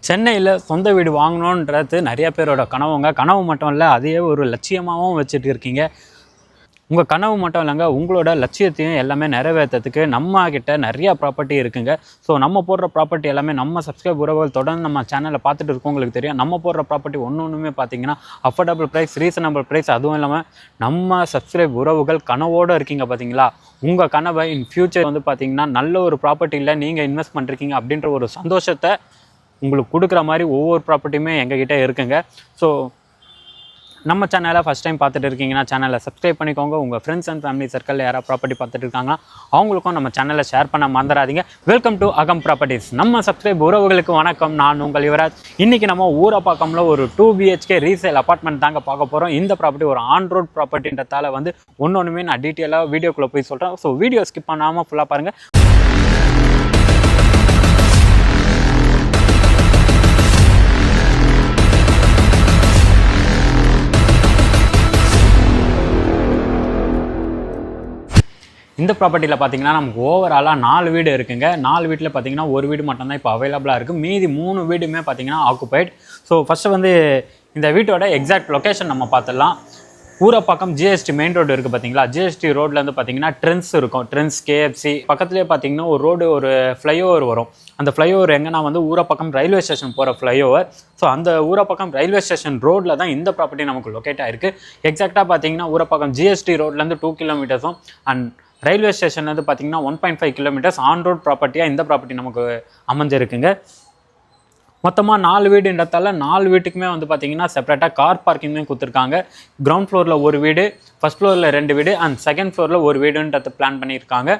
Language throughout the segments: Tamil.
சென்னையில் சொந்த வீடு வாங்கணுன்றது நிறைய பேரோட கனவு மட்டும் இல்லை, அதையே ஒரு லட்சியமாகவும் வச்சுட்டு இருக்கீங்க. உங்கள் கனவு மட்டும் இல்லைங்க, உங்களோட லட்சியத்தையும் எல்லாமே நிறைவேற்றத்துக்கு நம்ம கிட்ட நிறையா ப்ராப்பர்ட்டி இருக்குங்க. ஸோ நம்ம போடுற ப்ராப்பர்ட்டி எல்லாமே நம்ம சப்ஸ்கிரைப் உறவுகள் தொடர்ந்து நம்ம சேனலில் பார்த்துட்டு இருக்கவங்களுக்கு தெரியும். நம்ம போடுற ப்ராப்பர்ட்டி ஒன்றுமே பார்த்தீங்கன்னா அஃபோர்டபுள் ப்ரைஸ், ரீசனபிள் ப்ரைஸ். அதுவும் இல்லாமல் நம்ம சப்ஸ்கிரைப் உறவுகள் கனவோடு இருக்கீங்க பார்த்தீங்களா. உங்கள் கனவை இன் ஃப்யூச்சர் வந்து பார்த்தீங்கன்னா நல்ல ஒரு ப்ராப்பர்ட்டியில் நீங்கள் இன்வெஸ்ட் பண்ணிருக்கீங்க அப்படின்ற ஒரு சந்தோஷத்தை உங்களுக்கு கொடுக்குற மாதிரி ஒவ்வொரு ப்ராப்பர்ட்டியுமே எங்ககிட்ட இருக்குங்க. ஸோ நம்ம சேனலை ஃபஸ்ட் டைம் பார்த்துட்டு இருக்கீங்கன்னா சேனலை சப்ஸ்கிரைப் பண்ணிக்கோங்க. உங்கள் ஃப்ரெண்ட்ஸ் அண்ட் ஃபேமிலி சர்க்கிளில் யாராவது ப்ராப்பர்ட்டி பார்த்துட்டு இருக்காங்கன்னா அவங்களுக்கும் நம்ம சேனலை ஷேர் பண்ண மறந்துடாதீங்க. வெல்கம் டு அகம் ப்ராப்பர்ட்டிஸ். நம்ம சப்ஸ்கிரைப் உறவுகளுக்கு வணக்கம். நான் உங்கள் யுவராஜ். இன்றைக்கி நம்ம ஊரப்பாக்கம்ல ஒரு 2 BHK ரீசேல் அப்பார்ட்மெண்ட் தாங்க பார்க்க போகிறோம். இந்த ப்ராப்பர்ட்டி ஒரு ஆன் ரோட் ப்ராப்பர்ட்டின்றதால வந்து ஒன்றுமே நான் டீட்டெயிலாக வீடியோக்குள்ளே போய் சொல்கிறேன். ஸோ வீடியோ ஸ்கிப் பண்ணாமல் ஃபுல்லாக பாருங்கள். இந்த ப்ராப்பர்ட்டியில் பார்த்தீங்கன்னா நமக்கு ஓவராலாக 4 வீடு இருக்குங்க. 4 வீட்டில் பார்த்தீங்கன்னா ஒரு வீடு மட்டும்தான் இப்போ அவைலபிளாக இருக்குது. மீதி 3 வீடுமே பார்த்தீங்கன்னா ஆக்குபைட். ஸோ ஃபஸ்ட்டு வந்து இந்த வீட்டோட எக்ஸாக்ட் லொக்கேஷன் நம்ம பார்த்துடலாம். ஊரப்பாக்கம் ஜிஎஸ்டி மெயின் ரோடு இருக்குது பார்த்தீங்களா. ஜிஎஸ்டி ரோட்லேருந்து பார்த்தீங்கன்னா ட்ரெண்ட்ஸ் இருக்கும். ட்ரெண்ட்ஸ், KFC பக்கத்துலேயே பார்த்தீங்கன்னா ஒரு ரோடு, ஒரு ஃப்ளைஓவர் வரும். அந்த ஃப்ளைஓவர் எங்கன்னா வந்து ஊரப்பாக்கம் ரயில்வே ஸ்டேஷன் போகிற ஃப்ளைஓவர். ஸோ அந்த ஊரப்பாக்கம் ரயில்வே ஸ்டேஷன் ரோட்டில் தான் இந்த ப்ராப்பர்ட்டி நமக்கு லொக்கேட் ஆகிருக்கு. எக்ஸாக்டாக பார்த்தீங்கன்னா ஊரப்பாக்கம் ஜிஎஸ்டி ரோட்லேருந்து 2 கிலோமீட்டர்ஸும் அண்ட் ரயில்வே ஸ்டேஷன் வந்து பார்த்தீங்கன்னா 1.5 கிலோமீட்டர்ஸ் ஆன் ரோட் ப்ராப்பர்ட்டியாக இந்த ப்ராப்பர்ட்டி நமக்கு அமைஞ்சிருக்குங்க. மொத்தமாக 4 வீடுன்றதால 4 வீட்டுக்குமே வந்து பார்த்தீங்கன்னா செப்பரேட்டாக கார் பார்க்கிங்மே கொடுத்துருக்காங்க. கிரவுண்ட் ஃப்ளோரில் ஒரு வீடு, ஃபஸ்ட் ஃப்ளோரில் 2 வீடு அண்ட் செகண்ட் ஃப்ளோரில் ஒரு வீடுன்றது பிளான் பண்ணியிருக்காங்க.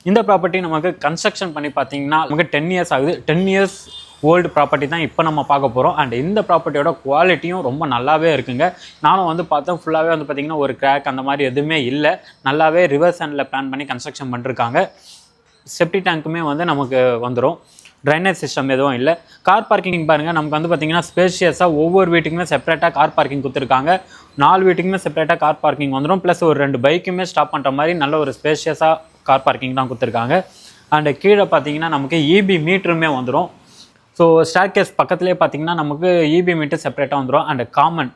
இந்த ப்ராப்பர்ட்டி நமக்கு கன்ஸ்ட்ரக்ஷன் பண்ணி பார்த்தீங்கன்னா நமக்கு 10 இயர்ஸ் ஆகுது. 10 இயர்ஸ் ஓல்டு ப்ராப்பர்ட்டி தான் இப்போ நம்ம பார்க்க போகிறோம். அண்ட் இந்த ப்ராப்பர்ட்டியோட குவாலிட்டியும் ரொம்ப நல்லாவே இருக்குங்க. நானும் வந்து பார்த்தேன், ஃபுல்லாகவே வந்து பார்த்திங்கன்னா ஒரு கிராக் அந்த மாதிரி எதுவுமே இல்லை. நல்லாவே ரிவர்ஸ் ஹேண்டில் பிளான் பண்ணி கன்ஸ்ட்ரக்ஷன் பண்ணிருக்காங்க. செப்டி டேங்க்குமே வந்து நமக்கு வந்துடும். ட்ரைனேஜ் சிஸ்டம் எதுவும் இல்லை. கார் பார்க்கிங் பாருங்கள், நமக்கு வந்து பார்த்திங்கன்னா ஸ்பேஷியஸாக ஒவ்வொரு வீட்டுக்குமே செப்பரேட்டாக கார் பார்க்கிங் கொடுத்துருக்காங்க. 4 வீட்டுக்குமே செப்பரேட்டாக கார் பார்க்கிங் வந்துடும். ப்ளஸ் ஒரு 2 பைக்குமே ஸ்டாப் பண்ணுற மாதிரி நல்ல ஒரு ஸ்பேஷியஸாக கார் பார்க்கிங் தான் கொடுத்துருக்காங்க. அண்டு கீழே பார்த்திங்கன்னா நமக்கு EB மீட்டருமே வந்துடும். ஸோ ஸ்டேர்கேஸ் பக்கத்துலேயே பார்த்தீங்கன்னா நமக்கு EB மீட்டர் செப்பரேட்டாக வந்துடும். அண்ட் காமன்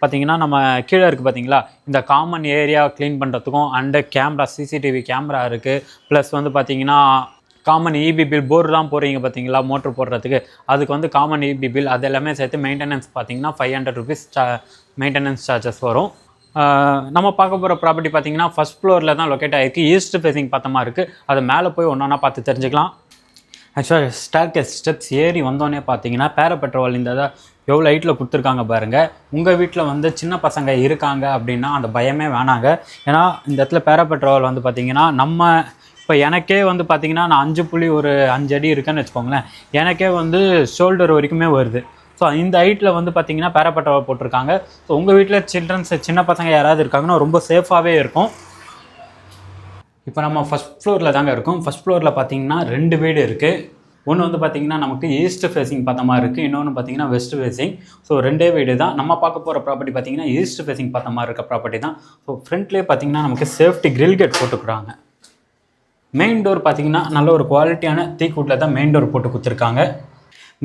பார்த்தீங்கன்னா நம்ம கீழே இருக்குது பார்த்தீங்களா, இந்த காமன் ஏரியா க்ளீன் பண்ணுறதுக்கும் அண்டு கேமரா, CCTV கேமரா இருக்குது. ப்ளஸ் வந்து பார்த்தீங்கன்னா காமன் EB பில் போர்டு தான் போடுறீங்க பார்த்தீங்களா மோட்ரு போடுறதுக்கு, அதுக்கு வந்து காமன் EB பில் அது எல்லாமே சேர்த்து மெயின்டெனன்ஸ் பார்த்தீங்கன்னா 500 rupees மெயின்டெனன்ஸ் சார்ஜஸ் வரும். நம்ம பார்க்க போகிற ப்ராப்பர்ட்டி பார்த்தீங்கன்னா ஃபஸ்ட் ஃப்ளோரில் தான் லொக்கேட் ஆகிருக்கு. ஈஸ்ட் ஃபேஸிங் பார்த்த மாதிரி இருக்குது. அது மேலே போய் ஒன்றா பார்த்து தெரிஞ்சுக்கலாம். ஆக்சுவலாக ஸ்டேர்கேஸ் ஸ்டெப்ஸ் ஏறி வந்தோடனே பார்த்தீங்கன்னா பேரபெட்ரோல் இந்த எவ்வளோ ஹைட்டில் கொடுத்துருக்காங்க பாருங்கள். உங்கள் வீட்டில் வந்து சின்ன பசங்க இருக்காங்க அப்படின்னா அந்த பயமே வேணாங்க. ஏன்னா இந்த இடத்துல பேரபெட்ரோல் வந்து பார்த்திங்கன்னா நம்ம இப்போ எனக்கே வந்து பார்த்திங்கன்னா நான் 5.5 அடி இருக்குன்னு வச்சுக்கோங்களேன். எனக்கே வந்து ஷோல்டர் வரைக்குமே வருது. ஸோ இந்த ஹைட்டில் வந்து பார்த்திங்கன்னா பேரபெட்ரோல் போட்டிருக்காங்க. ஸோ உங்கள் வீட்டில் சின்ன பசங்க யாராவது இருக்காங்கன்னா ரொம்ப சேஃபாகவே இருக்கும். இப்போ நம்ம ஃபஸ்ட் ஃப்ளோரில் தாங்க இருக்கும். ஃபஸ்ட் ஃப்ளோரில் பார்த்தீங்கன்னா 2 வீடு இருக்குது. ஒன்று வந்து பார்த்திங்கன்னா நமக்கு ஈஸ்ட் ஃபேஸிங் பார்த்த மாதிரி இருக்குது, இன்னொன்று பார்த்திங்கன்னா வெஸ்ட் ஃபேஸிங். ஸோ 2 வீடு தான். நம்ம பார்க்க போகிற ப்ராப்பர்ட்டி பார்த்திங்கன்னா ஈஸ்ட் ஃபேஸிங் பார்த்த மாதிரி இருக்க ப்ராப்பர்ட்டி தான். ஸோ ஃப்ரண்ட்லேயே பார்த்திங்கன்னா நமக்கு சேஃப்டி கிரில் கேட் போட்டுக்கிறாங்க. மெயின் டோர் பார்த்திங்கன்னா நல்ல ஒரு குவாலிட்டியான தீக்கூட்டில் தான் மெயின் டோர் போட்டு கொடுத்துருக்காங்க.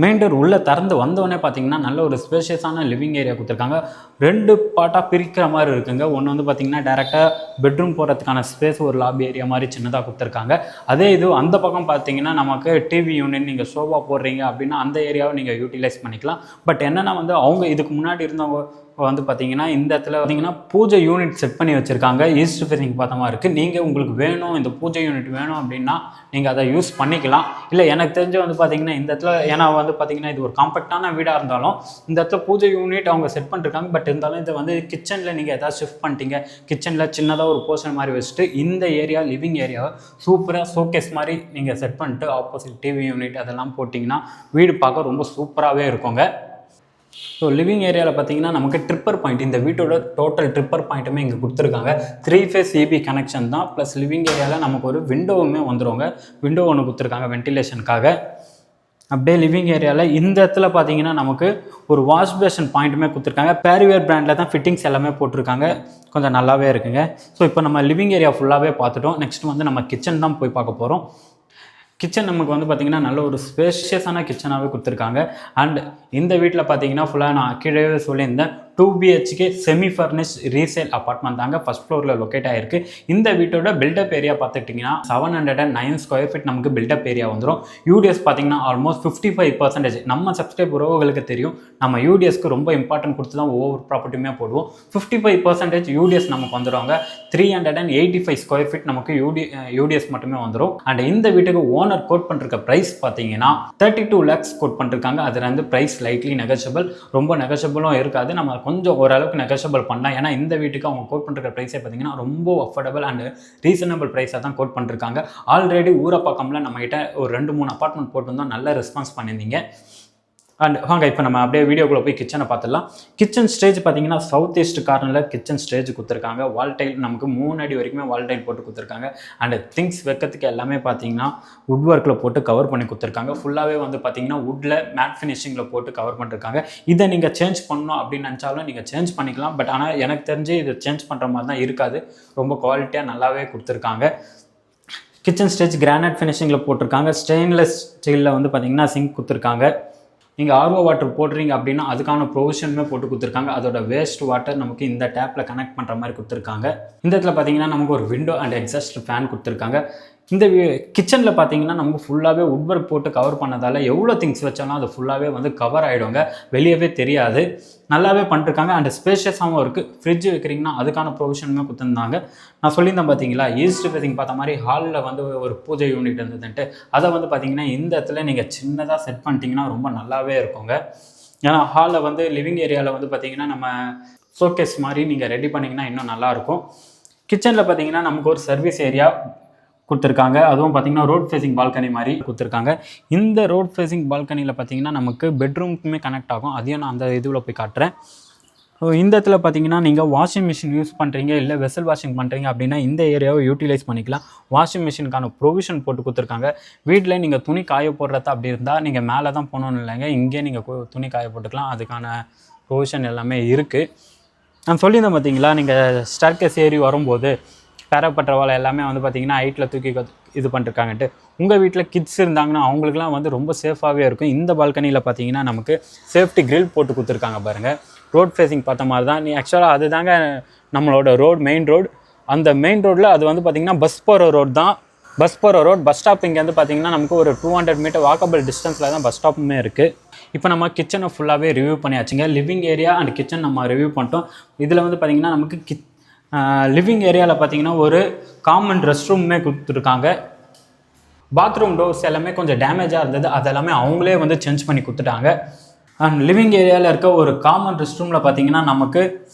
மெயின் டோர் உள்ளே திறந்து வந்தோடனே பார்த்தீங்கன்னா நல்ல ஒரு ஸ்பேஷியஸான லிவிங் ஏரியா கொடுத்துருக்காங்க. 2 பார்ட்டாக பிரிக்கிற மாதிரி இருக்குங்க. ஒன்று வந்து பார்த்திங்கன்னா டேரெக்டாக பெட்ரூம் போகிறதுக்கான ஸ்பேஸ், ஒரு லாபி ஏரியா மாதிரி சின்னதாக கொடுத்துருக்காங்க. அதே இது அந்த பக்கம் பார்த்தீங்கன்னா நமக்கு டிவி யூனிட், நீங்கள் சோஃபா போடுறீங்க அப்படின்னா அந்த ஏரியாவை நீங்கள் யூட்டிலைஸ் பண்ணிக்கலாம். பட் என்னென்னா வந்து அவங்க இதுக்கு முன்னாடி இருந்தவங்க வந்து பார்த்திங்கன்னா இந்த இடத்துல பார்த்திங்கன்னா பூஜை யூனிட் செட் பண்ணி வச்சுருக்காங்க. ஈஸ்ட் ஃபேஸிங் பார்த்த மாதிரி இருக்குது. நீங்கள் உங்களுக்கு வேணும், இந்த பூஜை யூனிட் வேணும் அப்படின்னா நீங்கள் அதை யூஸ் பண்ணிக்கலாம். இல்லை எனக்கு தெரிஞ்சு வந்து பார்த்திங்கன்னா இந்த இடத்துல ஏன்னா வந்து பார்த்திங்கன்னா இது ஒரு காம்பேக்டான வீடாக இருந்தாலும் இந்த இடத்துல பூஜை யூனிட் அவங்க செட் பண்ணிருக்காங்க. பட் இருந்தாலும் இதை வந்து கிச்சனில் நீங்கள் எதாவது ஷிஃப்ட் பண்ணிட்டீங்க, கிச்சனில் சின்னதாக ஒரு போர்ஷன் மாதிரி வச்சுட்டு இந்த ஏரியா லிவிங் ஏரியாவை சூப்பராக ஷோகேஸ் மாதிரி நீங்கள் செட் பண்ணிட்டு ஆப்போசிட் டிவி யூனிட் அதெல்லாம் போட்டிங்கன்னா வீடு பார்க்க ரொம்ப சூப்பராகவே இருக்குங்க. ஸோ லிவிங் ஏரியாவில் பார்த்தீங்கன்னா நமக்கு ட்ரிப்பர் பாயிண்ட், இந்த வீட்டோட டோட்டல் ட்ரிப்பர் பாயிண்ட்டுமே இங்கே கொடுத்துருக்காங்க. 3 ஃபேஸ் EB கனெக்ஷன் தான். ப்ளஸ் லிவிங் ஏரியாவில் நமக்கு ஒரு விண்டோவுமே வந்துடுவாங்க. விண்டோ ஒன்று கொடுத்துருக்காங்க வென்டிலேஷனுக்காக. அப்படியே லிவிங் ஏரியாவில் இந்த இடத்துல பார்த்தீங்கன்னா நமக்கு ஒரு வாஷ் பேஷன் பாயிண்ட்டுமே கொடுத்துருக்காங்க. பேரிவேர் பிராண்டில் தான் ஃபிட்டிங்ஸ் எல்லாமே போட்டிருக்காங்க. கொஞ்சம் நல்லாவே இருக்குங்க. ஸோ இப்போ நம்ம லிவிங் ஏரியா ஃபுல்லாகவே பார்த்துட்டோம். நெக்ஸ்ட் வந்து நம்ம கிச்சன் தான் போய் பார்க்க போகிறோம். கிச்சன் நமக்கு வந்து பார்த்திங்கன்னா நல்ல ஒரு ஸ்பேஷியஸான கிச்சனாகவே கொடுத்துருக்காங்க. அண்ட் இந்த வீட்டில் பார்த்தீங்கன்னா ஃபுல்லாக நான் கீழே சொல்லியிருந்தேன் 2 BHK semi furnish resale apartment தாங்க ஃபஸ்ட் ஃப்ளோரில் லொக்கேட் ஆகிருக்கு. இந்த வீட்டோட பில்டப் ஏரியா பார்த்துக்கிட்டிங்கன்னா 709 ஸ்கொயர் ஃபீட் நமக்கு பில்டப் ஏரியா வந்துடும். யூடிஎஸ் பார்த்தீங்கன்னா ஆல்மோஸ்ட் 55%. நம்ம சப்ஸ்கிரைப் உறவுகளுக்கு தெரியும், நம்ம யூடிஎஸ்க்கு ரொம்ப இம்பார்ட்டன்ட் கொடுத்து தான் ஒவ்வொரு ப்ராப்பர்ட்டியுமே போடுவோம். 55% யூடிஎஸ் நமக்கு வந்துடுவாங்க. 385 ஸ்கொயர் ஃபீட் நமக்கு யூடிஎஸ் மட்டுமே வந்துடும். அண்ட் இந்த வீட்டுக்கு ஓனர் கோட் பண்ணிருக்க ப்ரைஸ் பார்த்தீங்கன்னா 32 lakhs கோட் பண்ணிருக்காங்க. அதில் வந்து ப்ரைஸ் லைட்லி நெகோஷியபிள், ரொம்ப நெகோஷியபிளும் இருக்காது, நம்ம கொஞ்சம் ஓரளவுக்கு நெகோஷியபிள் பண்ணலாம். ஏன்னா இந்த வீட்டுக்கு அவங்க கோட் பண்ணுற ப்ரைஸே பார்த்தீங்கன்னா ரொம்ப அஃபோர்டபுள் அண்ட் ரீசனபிள் ப்ரைஸாக தான் கோட் பண்ணிருக்காங்க. ஆல்ரெடி ஊரப்பாக்கம்ல நம்மகிட்ட ஒரு 2-3 அப்பார்ட்மெண்ட் போட்டுருந்தோம், நல்ல ரெஸ்பான்ஸ் பண்ணியிருந்தீங்க. அண்ட் வாங்க இப்போ நம்ம அப்படியே வீடியோக்குள்ளே போய் கிச்சனை பார்த்துடலாம். கிச்சன் ஸ்டேஜ் பார்த்தீங்கன்னா சவுத் ஈஸ்ட் கார்னரில் கிச்சன் ஸ்டேஜ் கொடுத்துருக்காங்க. வால் டைல் நமக்கு 3 அடி வரைக்குமே வால் டைல் போட்டு கொடுத்துருக்காங்க. அண்ட் திங்ஸ் வைக்கிறதுக்கு எல்லாமே பார்த்தீங்கன்னா வுட் ஒர்க்கில் போட்டு கவர் பண்ணி கொடுத்துருக்காங்க. ஃபுல்லாகவே வந்து பார்த்தீங்கன்னா வுட்டில் மேட் ஃபினிஷிங்கில் போட்டு கவர் பண்ணிருக்காங்க. இதை நீங்கள் சேஞ்ச் பண்ணணும் அப்படின்னு நினச்சாலும் நீங்கள் சேஞ்ச் பண்ணிக்கலாம். பட் ஆனால் எனக்கு தெரிஞ்சு இது சேஞ்ச் பண்ணுற மாதிரி தான் இருக்காது, ரொம்ப குவாலிட்டியாக நல்லாவே கொடுத்துருக்காங்க. கிச்சன் ஸ்டேஜ் கிரானைட் ஃபினிஷிங்கில் போட்டிருக்காங்க. ஸ்டெயின்லெஸ் ஸ்டீலில் வந்து பார்த்தீங்கன்னா சிங்க் கொடுத்துருக்காங்க. நீங்கள் ஆர்ஓ வாட்டர் போடுறீங்க அப்படின்னா அதுக்கான ப்ரொவிஷனுமே போட்டு கொடுத்துருக்காங்க. அதோட வேஸ்ட் வாட்டர் நமக்கு இந்த டேப்பில் கனெக்ட் பண்ணுற மாதிரி கொடுத்துருக்காங்க. இந்த இடத்துல பார்த்தீங்கன்னா நமக்கு ஒரு விண்டோ அண்ட் எக்ஸாஸ்ட் ஃபேன் கொடுத்துருக்காங்க. இந்த கிச்சனில் பார்த்தீங்கன்னா நமக்கு ஃபுல்லாகவே வுட் ஒர்க் போட்டு கவர் பண்ணதால் எவ்வளோ திங்ஸ் வச்சாலும் அது ஃபுல்லாகவே வந்து கவர் ஆகிடுங்க, வெளியவே தெரியாது. நல்லாவே பண்ணிருக்காங்க. அண்ட் ஸ்பேஷியஸாகவும் இருக்குது. ஃப்ரிட்ஜ் வைக்கிறீங்கன்னா அதுக்கான ப்ரொவிஷனுமே கொடுத்துருந்தாங்க. நான் சொல்லியிருந்தேன் பார்த்தீங்களா, ஈஸ்ட் ஃபேஸிங் பார்த்த மாதிரி ஹாலில் வந்து ஒரு பூஜை யூனிட் இருந்ததுன்ட்டு, அதை வந்து பார்த்தீங்கன்னா இந்த இடத்துல நீங்கள் சின்னதாக செட் பண்ணிட்டீங்கன்னா ரொம்ப நல்லாவே இருக்குங்க. ஏன்னா ஹாலில் வந்து லிவிங் ஏரியாவில் வந்து பார்த்தீங்கன்னா நம்ம ஷோகேஸ் மாதிரி நீங்கள் ரெடி பண்ணிங்கன்னா இன்னும் நல்லாயிருக்கும். கிச்சனில் பார்த்தீங்கன்னா நமக்கு ஒரு சர்வீஸ் ஏரியா கொடுத்துருக்காங்க. அதுவும் பார்த்தீங்கன்னா ரோட் ஃபேஸிங் பால்கனி மாதிரி கொடுத்துருக்காங்க. இந்த ரோட் ஃபேஸிங் பால்கனியில் பார்த்தீங்கன்னா நமக்கு பெட்ரூமுக்குமே கனெக்ட் ஆகும். அதையும் நான் அந்த இதுவில் போய் காட்டுறேன். ஸோ இந்த இடத்துல பார்த்தீங்கன்னா நீங்கள் வாஷிங் மிஷின் யூஸ் பண்ணுறீங்க, இல்லை வெசல் வாஷிங் பண்ணுறீங்க அப்படின்னா இந்த ஏரியாவை யூட்டிலைஸ் பண்ணிக்கலாம். வாஷிங் மிஷினுக்கான ப்ரொவிஷன் போட்டு கொடுத்துருக்காங்க. வீட்டில் நீங்கள் துணி காய போடுறத அப்படி இருந்தால் நீங்கள் மேலே தான் போகணுன்னு இல்லைங்க, இங்கே நீங்கள் துணி காய போட்டுக்கலாம். அதுக்கான ப்ரொவிஷன் எல்லாமே இருக்குது. நான் சொல்லியிருந்தேன் பார்த்தீங்களா, நீங்கள் ஸ்டேர்கேஸ் ஏறி வரும்போது பேரப்பட்டவாள் எல்லாமே வந்து பார்த்திங்கன்னா ஹைட்டில் தூக்கி இது பண்ணிருக்காங்கன்ட்டு. உங்கள் வீட்டில் கிட்ஸ் இருந்தாங்கன்னா அவங்களுக்குலாம் வந்து ரொம்ப சேஃபாகவே இருக்கும். இந்த பால்கனியில் பார்த்தீங்கன்னா நமக்கு சேஃப்டி கிரில் போட்டு கொடுத்துருக்காங்க பாருங்கள். ரோட் ஃபேஸிங் பார்த்த மாதிரி தான். ஆக்சுவலாக அது தாங்க நம்மளோட மெயின் ரோடு. அந்த மெயின் ரோட்டில் அது வந்து பார்த்திங்கன்னா பஸ் போகிற ரோடு தான். பஸ் ஸ்டாப் இங்கேருந்து பார்த்திங்கன்னா நமக்கு ஒரு 200 மீட்டர் வாக்கபிள் டிஸ்டன்ஸில் தான் பஸ் ஸ்டாப்புமே இருக்குது. இப்போ நம்ம கிச்சனை ஃபுல்லாகவே ரிவ்யூ பண்ணியாச்சுங்க. லிவிங் ஏரியா அண்ட் கிச்சன் நம்ம ரிவ்யூ பண்ணிட்டோம். இதில் வந்து பார்த்திங்கன்னா நமக்கு லிவிங் ஏரியாவில் பார்த்தீங்கன்னா ஒரு காமன் ரெஸ்ட் ரூமே கொடுத்துருக்காங்க. பாத்ரூம் டோர்ஸ் எல்லாமே கொஞ்சம் டேமேஜாக இருந்தது, அதெல்லாமே அவங்களே வந்து சேஞ்ச் பண்ணி கொடுத்துட்டாங்க. அண்ட் லிவிங் ஏரியாவில் இருக்க ஒரு காமன் ரெஸ்ட் ரூமில் பார்த்தீங்கன்னா நமக்கு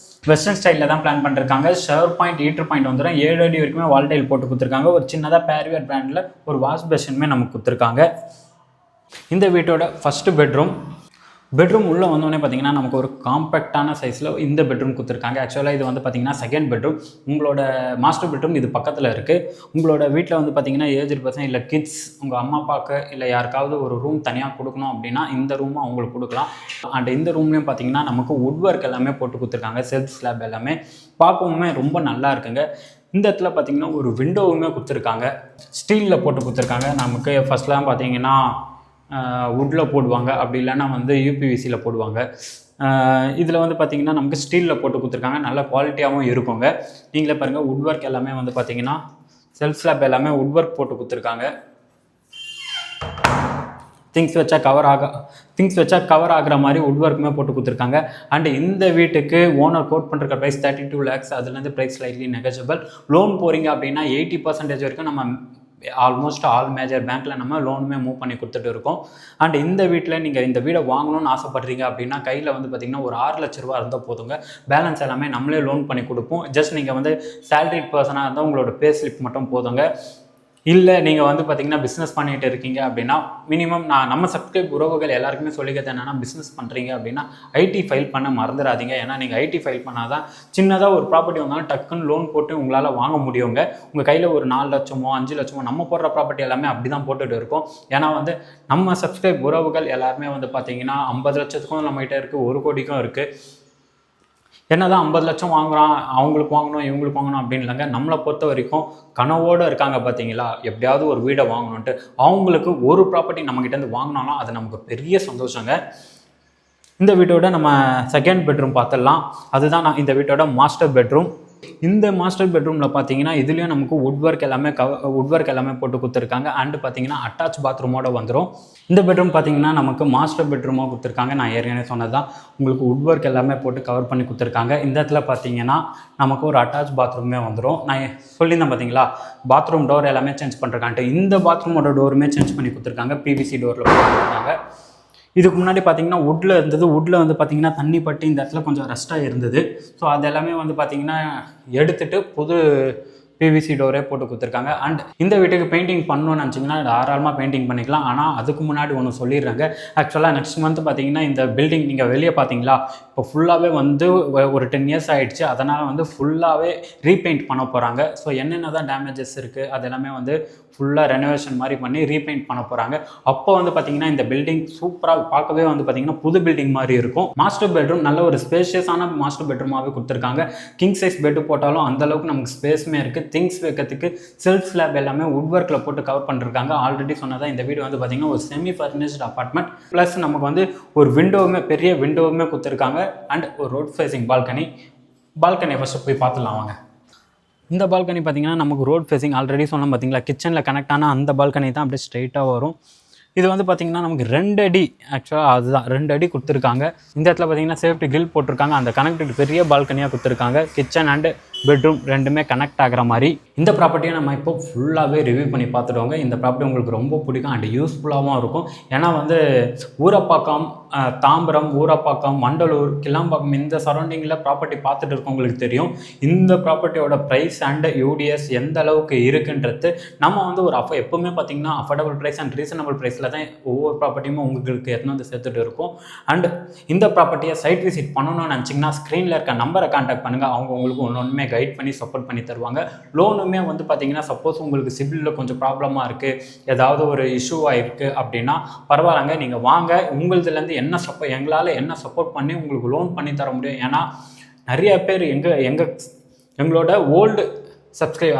வெஸ்டர்ன் ஸ்டைலில் தான் பிளான் பண்ணிருக்காங்க. ஷவர் பாயிண்ட் ஹீட்டர் பாயிண்ட் வந்துடும். 7 அடி வரைக்குமே வால் டைல் போட்டு கொடுத்துருக்காங்க. ஒரு சின்னதாக பேரியர் பிராண்டில் ஒரு வாஷ் பேஷனுமே நமக்கு கொடுத்துருக்காங்க. இந்த வீட்டோட ஃபஸ்ட்டு பெட்ரூம் உள்ளே வந்தோடனே பார்த்தீங்கன்னா நமக்கு ஒரு காம்பேக்டான சைஸில் இந்த பெட்ரூம் கொடுத்துருக்காங்க. ஆக்சுவலாக இது வந்து பார்த்தீங்கன்னா செகண்ட் பெட்ரூம். உங்களோட மாஸ்டர் பெட்ரூம் இது பக்கத்தில் இருக்குது. உங்களோட வீட்டில் வந்து பார்த்தீங்கன்னா ஏஜ்டு பர்சன் இல்லை கிட்ஸ், உங்கள் அம்மா அப்பாவுக்கு இல்லை யாருக்காவது ஒரு ரூம் தனியாக கொடுக்கணும் அப்படின்னா இந்த ரூமும் அவங்களுக்கு கொடுக்கலாம். அண்ட் இந்த ரூம்லேயும் பார்த்தீங்கன்னா நமக்கு வுட் ஒர்க் எல்லாமே போட்டு கொடுத்துருக்காங்க. செல்ஃப் ஸ்லாப் எல்லாமே பார்க்கவுமே ரொம்ப நல்லா இருக்குங்க. இந்த இடத்துல பார்த்தீங்கன்னா ஒரு விண்டோவுமே கொடுத்துருக்காங்க, ஸ்டீலில் போட்டு கொடுத்துருக்காங்க. நமக்கு ஃபஸ்ட்லாம் பார்த்தீங்கன்னா வுட்டில் போடுவாங்க, அப்படி இல்லைன்னா வந்து யூபிவிசியில் போடுவாங்க. இதில் வந்து பார்த்திங்கன்னா நமக்கு ஸ்டீலில் போட்டு கொடுத்துருக்காங்க, நல்ல குவாலிட்டியாகவும் இருக்குங்க. நீங்களே பாருங்கள், வுட் ஒர்க் எல்லாமே வந்து பார்த்திங்கன்னா செல்ஃப் ஸ்லாப் எல்லாமே வுட் ஒர்க் போட்டு கொடுத்துருக்காங்க. திங்ஸ் வச்சா கவர் ஆகிற மாதிரி வுட் ஒர்க்குமே போட்டு கொடுத்துருக்காங்க. அண்ட் இந்த வீட்டுக்கு ஓனர் கோட் பண்ணுற ப்ரைஸ் 32 lakhs. அதுலேருந்து ப்ரைஸ் ஸ்லைட்லி நெகோஷியபிள். லோன் போகிறீங்க அப்படின்னா 80% வரைக்கும் நம்ம ஆல்மோஸ்ட் ஆல் மேஜர் பேங்க்கில் நம்ம லோனுமே மூவ் பண்ணி கொடுத்துட்டு இருக்கோம். அண்ட் இந்த வீட்டில் நீங்கள் இந்த வீடை வாங்கணும்னு ஆசைப்படுறீங்க அப்படின்னா கையில் வந்து பார்த்திங்கன்னா ஒரு 6 லட்ச ரூபா இருந்தால் போதுங்க. பேலன்ஸ் எல்லாமே நம்மளே லோன் பண்ணி கொடுப்போம். ஜஸ்ட் நீங்கள் வந்து சேலரிட் பர்சனாக இருந்தால் உங்களோட பே ஸ்லிப் மட்டும் போதுங்க. இல்லை நீங்கள் வந்து பார்த்திங்கன்னா பிஸ்னஸ் பண்ணிகிட்டு இருக்கீங்க அப்படின்னா மினிமம் நம்ம சப்ஸ்கிரைப் உறவுகள் எல்லாருக்குமே சொல்லிக்கிறது என்னென்னா, பிஸ்னஸ் பண்ணுறீங்க அப்படின்னா ஐடி ஃபைல் பண்ண மறந்துடாதீங்க. ஏன்னா நீங்கள் ஐடி ஃபைல் பண்ணால் தான் சின்னதாக ஒரு ப்ராப்பர்ட்டி வந்தாலும் டக்குன்னு லோன் போட்டு உங்களால் வாங்க முடியுங்க. உங்கள் கையில் ஒரு 4 லட்சமோ 5 லட்சமோ நம்ம போடுற ப்ராப்பர்ட்டி எல்லாமே அப்படி தான் போட்டுகிட்டு இருக்கோம். ஏன்னா வந்து நம்ம சப்ஸ்கிரைப் உறவுகள் எல்லாருமே வந்து பார்த்திங்கன்னா 50 லட்சத்துக்கும் நம்மகிட்ட இருக்குது, 1 கோடிக்கும் இருக்குது. என்னதான் 50 லட்சம் வாங்குறான், அவங்களுக்கு வாங்கணும் இவங்களுக்கு வாங்கணும் அப்படின்னு இல்லைங்க. நம்மளை பொறுத்த வரைக்கும் கனவோடு இருக்காங்க பார்த்தீங்களா, எப்படியாவது ஒரு வீடை வாங்கணுன்ட்டு. அவங்களுக்கு ஒரு ப்ராப்பர்ட்டி நம்மக்கிட்டேருந்து வாங்கினாலும் அது நமக்கு பெரிய சந்தோஷங்க. இந்த வீட்டோட நம்ம செகண்ட் பெட்ரூம் பார்த்துடலாம். அதுதான் நான் இந்த வீட்டோட மாஸ்டர் பெட்ரூம். இந்த மாஸ்டர் பெட்ரூமில் பார்த்தீங்கன்னா இதுலேயும் நமக்கு வுட் ஒர்க் எல்லாமே போட்டு கொடுத்துருக்காங்க. அண்டு பார்த்தீங்கன்னா அட்டாச் பாத்ரூமோட வந்துடும். இந்த பெட்ரூம் பார்த்தீங்கன்னா நமக்கு மாஸ்டர் பெட்ரூமாக கொடுத்துருக்காங்க. நான் ஏற்கனவே சொன்னது தான், உங்களுக்கு வுட் ஒர்க் எல்லாமே போட்டு கவர் பண்ணி கொடுத்துருக்காங்க. இந்த இடத்துல பார்த்தீங்கன்னா நமக்கு ஒரு அட்டாச் பாத்ரூமே வந்துடும். நான் சொல்லியிருந்தேன் பார்த்தீங்களா, பாத்ரூம் டோர் எல்லாமே சேஞ்ச் பண்ணுறாங்கன்ட்டு. இந்த பாத்ரூமோட டோருமே சேஞ்ச் பண்ணி கொடுத்துருக்காங்க, பிவிசி டோரில் கொடுத்துருக்காங்க. இதுக்கு முன்னாடி பார்த்தீங்கன்னா வுட்டில் இருந்தது. வுட்டில் வந்து பார்த்தீங்கன்னா தண்ணி பட்டு இந்த இடத்துல கொஞ்சம் ரஸ்ட்டாக இருந்தது. ஸோ அது எல்லாமே வந்து பார்த்தீங்கன்னா எடுத்துகிட்டு புது பிவிசி டோரே போட்டு கொடுத்துருக்காங்க. அண்ட் இந்த வீட்டுக்கு பெயிண்டிங் பண்ணணும்னு நினச்சிங்கன்னா தாராளமாக பெயிண்டிங் பண்ணிக்கலாம். ஆனால் அதுக்கு முன்னாடி ஒன்று சொல்லிடுறாங்க. ஆக்சுவலாக நெக்ஸ்ட் மந்த் பார்த்தீங்கன்னா இந்த பில்டிங் நீங்கள் வெளியே பார்த்தீங்களா, இப்போ ஃபுல்லாகவே வந்து ஒரு 10 இயர்ஸ் ஆகிடுச்சு. அதனால் வந்து ஃபுல்லாகவே ரீபெயிண்ட் பண்ண போகிறாங்க. ஸோ என்னென்ன தான் டேமேஜஸ் இருக்குது அது எல்லாமே வந்து ஃபுல்லாக ரெனோவேஷன் மாதிரி பண்ணி ரீபெயிண்ட் பண்ண போகிறாங்க. அப்போ வந்து பார்த்தீங்கன்னா இந்த பில்டிங் சூப்பராக பார்க்கவே வந்து பார்த்தீங்கன்னா புது பில்டிங் மாதிரி இருக்கும். மாஸ்டர் பெட்ரூம் நல்ல ஒரு ஸ்பேஷியஸான மாஸ்டர் பெட்ரூமாகவே கொடுத்துருக்காங்க. கிங் சைஸ் பெட்டு போட்டாலும் அந்தளவுக்கு நமக்கு ஸ்பேஸுமே இருக்குது. திங்ஸ் வைக்கிறதுக்கு செல்ஃப் ஸ்லாப் எல்லாமே வுட் ஒர்க்கில் போட்டு கவர் பண்ணிருக்காங்க. ஆல்ரெடி சொன்னதான், இந்த வீடு வந்து பார்த்தீங்கன்னா ஒரு செமி ஃபர்னிஷ்டு அப்பார்ட்மெண்ட். ப்ளஸ் நமக்கு வந்து ஒரு விண்டோவுமே, பெரிய விண்டோவுமே கொடுத்துருக்காங்க. அண்ட் ஒரு ரோட் ஃபேஸிங் பால்கனியை ஃபஸ்ட்டு போய் பார்த்துலாம் வாங்க. இந்த பால்கனி பார்த்தீங்கன்னா நமக்கு ரோட் ஃபேஸிங். ஆல்ரெடி சொன்னோம் பார்த்தீங்களா, கிச்சனில் கனெக்ட் ஆனால் அந்த பால்கனி தான் அப்படியே ஸ்ட்ரைட்டாக வரும். இது வந்து பார்த்திங்கன்னா நமக்கு 2 அடி, ஆக்சுவலாக அதுதான் 2 அடி கொடுத்துருக்காங்க. இந்த இடத்துல பார்த்தீங்கன்னா சேஃப்டி கிரில் போட்டிருக்காங்க. அந்த கனெக்டட் பெரிய பால்கனியாக கொடுத்துருக்காங்க. கிச்சன் அண்டு பெட்ரூம் ரெண்டுமே கனெக்ட் ஆகிற மாதிரி. இந்த ப்ராப்பர்ட்டியை நம்ம இப்போ ஃபுல்லாகவே ரிவ்யூ பண்ணி பார்த்துடுவாங்க. இந்த ப்ராப்பர்ட்டி உங்களுக்கு ரொம்ப பிடிக்கும் அண்ட் யூஸ்ஃபுல்லாகவும் இருக்கும். ஏன்னா வந்து ஊரப்பாக்கம், தாம்பரம், ஊரப்பாக்கம், மண்டலூர், கிளாம்பாக்கம் இந்த சரௌண்டிங்கில் ப்ராப்பர்ட்டி பார்த்துட்டு இருக்கவங்களுக்கு தெரியும் இந்த ப்ராப்பர்ட்டியோட ப்ரைஸ் அண்ட் யூடிஎஸ் எந்த அளவுக்கு இருக்குன்றது. நம்ம வந்து ஒரு எப்போவுமே பார்த்திங்கன்னா அஃபோர்டபுள் ப்ரைஸ் அண்ட் ரீசனபிள் ப்ரைஸில் தான் ஒவ்வொரு ப்ராப்பர்ட்டியுமே உங்களுக்கு எடுத்துன்னு வந்து சேர்த்துட்டு இருக்கும். அண்ட் இந்த ப்ராப்பர்ட்டியை சைட் விசிட் பண்ணணும்னு நினச்சிங்கன்னா ஸ்க்ரீனில் இருக்க நம்பரை கான்டாக்ட் பண்ணுங்கள். அவங்க உங்களுக்கு ஒன்றுமே கைட் பண்ணி சப்போர்ட் பண்ணி தருவாங்க. லோனுமே வந்து பார்த்திங்கன்னா சப்போஸ் உங்களுக்கு சிபிலில் கொஞ்சம் ப்ராப்ளமாக இருக்குது, ஏதாவது ஒரு இஷ்யூ ஆகிருக்கு அப்படின்னா பரவாயில்லங்க, நீங்கள் வாங்க, உங்களதுலேருந்து எங்களால் என்ன சப்போர்ட் பண்ணி உங்களுக்கு லோன் பண்ணி தர முடியும். ஏன்னா நிறைய பேர் எங்களோட ஓல்டு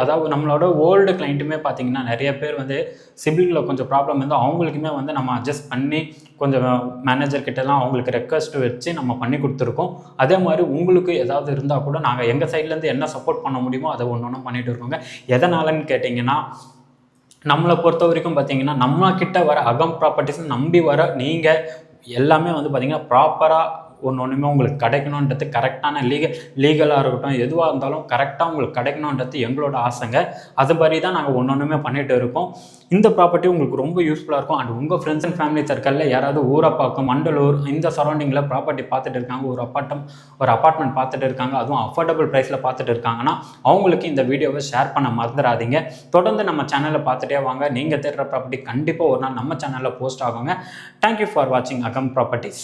அதாவது நம்மளோட ஓல்டு கிளைண்ட்டுமே பார்த்திங்கன்னா நிறைய பேர் வந்து சிபிலில் கொஞ்சம் ப்ராப்ளம் இருந்தால் அவங்களுக்குமே வந்து நம்ம அட்ஜஸ்ட் பண்ணி கொஞ்சம் மேனேஜர்கிட்டலாம் அவங்களுக்கு ரெக்வஸ்ட் வச்சு நம்ம பண்ணி கொடுத்துருக்கோம். அதே மாதிரி உங்களுக்கு ஏதாவது இருந்தால் கூட நாங்கள் எங்கள் சைட்லேருந்து என்ன சப்போர்ட் பண்ண முடியுமோ அதை ஒன்று பண்ணிகிட்டு இருக்கோங்க. எதனாலன்னு கேட்டிங்கன்னா, நம்மளை பொறுத்த வரைக்கும் பார்த்திங்கன்னா நம்மக்கிட்ட வர அகம் ப்ராப்பர்ட்டிஸ் நம்பி வர நீங்கள் எல்லாமே வந்து பார்த்திங்கன்னா ப்ராப்பராக ஒன்றுமே உங்களுக்கு கிடைக்கணுன்றது கரெக்டான லீகலாக இருக்கட்டும், எதுவாக இருந்தாலும் கரெக்டாக உங்களுக்கு கிடைக்கணுன்றது எங்களோட ஆசைங்க. அதுபடி தான் நாங்கள் ஒன்றுமே பண்ணிகிட்டு இருக்கோம். இந்த ப்ராப்பர்ட்டி உங்களுக்கு ரொம்ப யூஸ்ஃபுல்லாக இருக்கும். அண்ட் உங்கள் ஃப்ரெண்ட்ஸ் அண்ட் ஃபேமிலி சர்க்கிளில் யாராவது ஊரப்பாக்கம், மண்டலூர் இந்த சரௌண்டிங்கில் ப்ராப்பர்ட்டி பார்த்துட்டு இருக்காங்க, ஒரு அப்பார்ட்மெண்ட் பார்த்துட்டு இருக்காங்க, அதுவும் அஃபோர்டபுள் ப்ரைஸில் பார்த்துட்டு இருக்காங்கன்னா அவங்களுக்கு இந்த வீடியோவை ஷேர் பண்ண மறந்துடாதீங்க. தொடர்ந்து நம்ம சேனலில் பார்த்துட்டே வாங்க. நீங்கள் தேடுற ப்ராப்பர்ட்டி கண்டிப்பாக ஒரு நாள் நம்ம சேனலில் போஸ்ட் ஆகுங்க. தேங்க்யூ ஃபார் வாட்சிங் அகம் ப்ராப்பர்ட்டிஸ்.